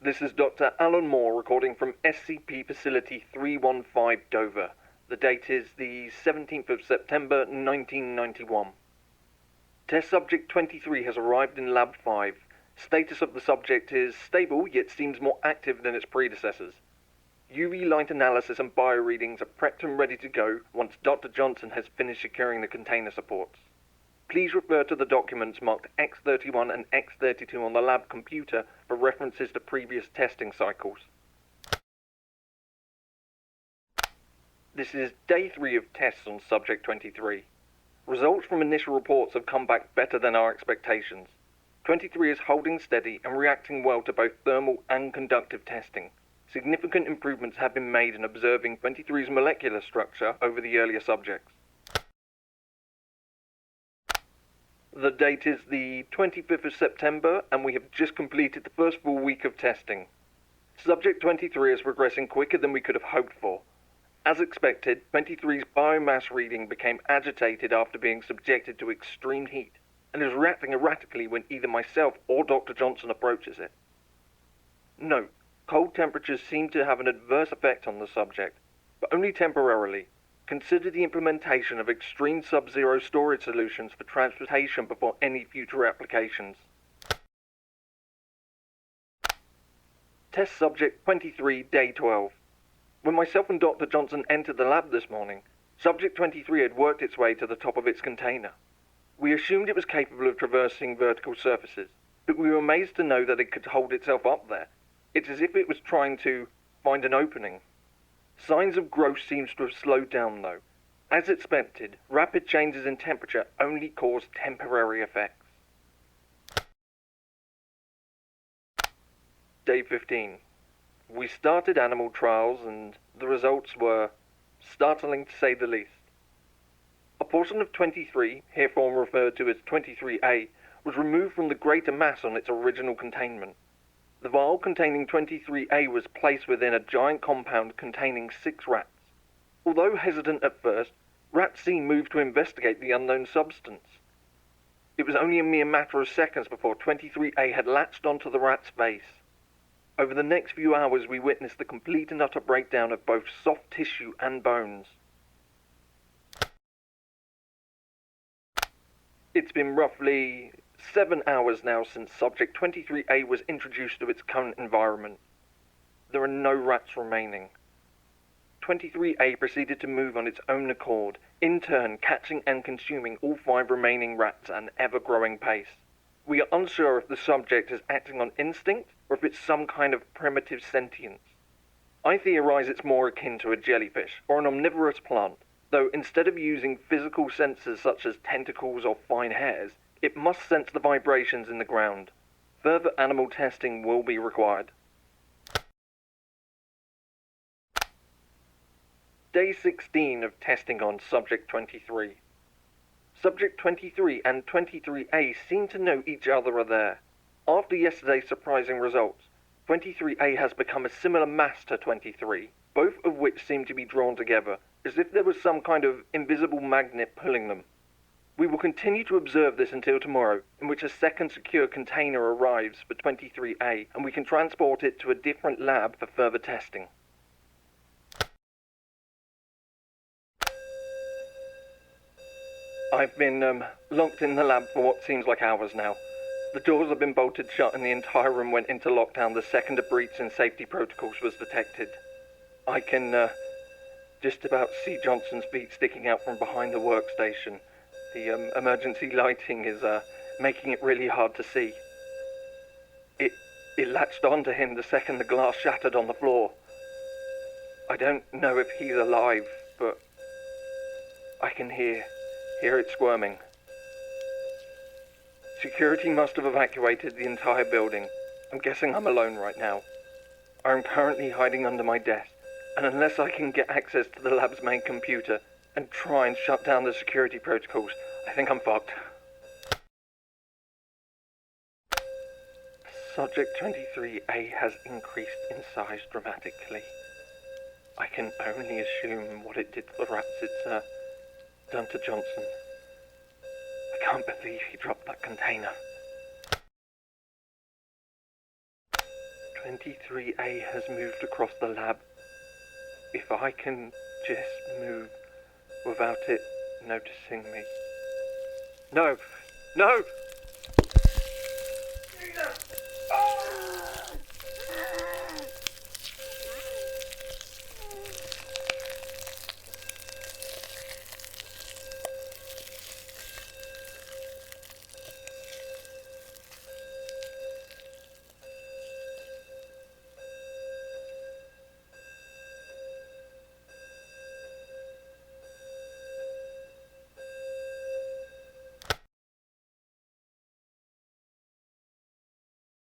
This is Dr. Alan Moore recording from SCP Facility 315 Dover. The date is the 17th of September 1991. Test Subject 23 has arrived in Lab 5. Status of the subject is stable, yet seems more active than its predecessors. UV light analysis and bioreadings are prepped and ready to go once Dr. Johnson has finished securing the container supports. Please refer to the documents marked X31 and X32 on the lab computer for references to previous testing cycles. This is Day 3 of tests on Subject 23. Results from initial reports have come back better than our expectations. 23 is holding steady and reacting well to both thermal and conductive testing. Significant improvements have been made in observing 23's molecular structure over the earlier subjects. The date is the 25th of September, and we have just completed the first full week of testing. Subject 23 is progressing quicker than we could have hoped for. As expected, 23's biomass reading became agitated after being subjected to extreme heat, and is reacting erratically when either myself or Dr. Johnson approaches it. Note, cold temperatures seem to have an adverse effect on the subject, but only temporarily. Consider the implementation of extreme sub-zero storage solutions for transportation before any future applications. Test Subject 23, Day 12. When myself and Dr. Johnson entered the lab this morning, Subject 23 had worked its way to the top of its container. We assumed it was capable of traversing vertical surfaces, but we were amazed to know that it could hold itself up there. It's as if it was trying to find an opening. Signs of growth seems to have slowed down though. As expected, rapid changes in temperature only cause temporary effects. Day 15. We started animal trials and the results were startling to say the least. A portion of 23, herefore referred to as 23A, was removed from the greater mass on its original containment. The vial containing 23A was placed within a giant compound containing 6 rats. Although hesitant at first, Rat C moved to investigate the unknown substance. It was only a mere matter of seconds before 23A had latched onto the rat's face. Over the next few hours we witnessed the complete and utter breakdown of both soft tissue and bones. It's been roughly 7 hours now since Subject 23A was introduced to its current environment. There are no rats remaining. 23A proceeded to move on its own accord, in turn catching and consuming all 5 remaining rats at an ever-growing pace. We are unsure if the subject is acting on instinct or if it's some kind of primitive sentience. I theorize it's more akin to a jellyfish or an omnivorous plant, though instead of using physical sensors such as tentacles or fine hairs, it must sense the vibrations in the ground. Further animal testing will be required. Day 16 of testing on Subject 23. Subject 23 and 23A seem to know each other are there. After yesterday's surprising results, 23A has become a similar mass to 23, both of which seem to be drawn together, as if there was some kind of invisible magnet pulling them. We will continue to observe this until tomorrow, in which a second secure container arrives for 23A, and we can transport it to a different lab for further testing. I've been locked in the lab for what seems like hours now. The doors have been bolted shut and the entire room went into lockdown the second a breach in safety protocols was detected. I can just about see Johnson's feet sticking out from behind the workstation. The emergency lighting is making it really hard to see. It latched onto him the second the glass shattered on the floor. I don't know if he's alive, but I can hear it squirming. Security must have evacuated the entire building. I'm guessing I'm alone right now. I'm currently hiding under my desk, and unless I can get access to the lab's main computer and try and shut down the security protocols, I think I'm fucked. Subject 23A has increased in size dramatically. I can only assume what it did to the rats it's done to Johnson. I can't believe he dropped that container. 23A has moved across the lab. If I can just move without it noticing me. No! No! Jesus! Oh!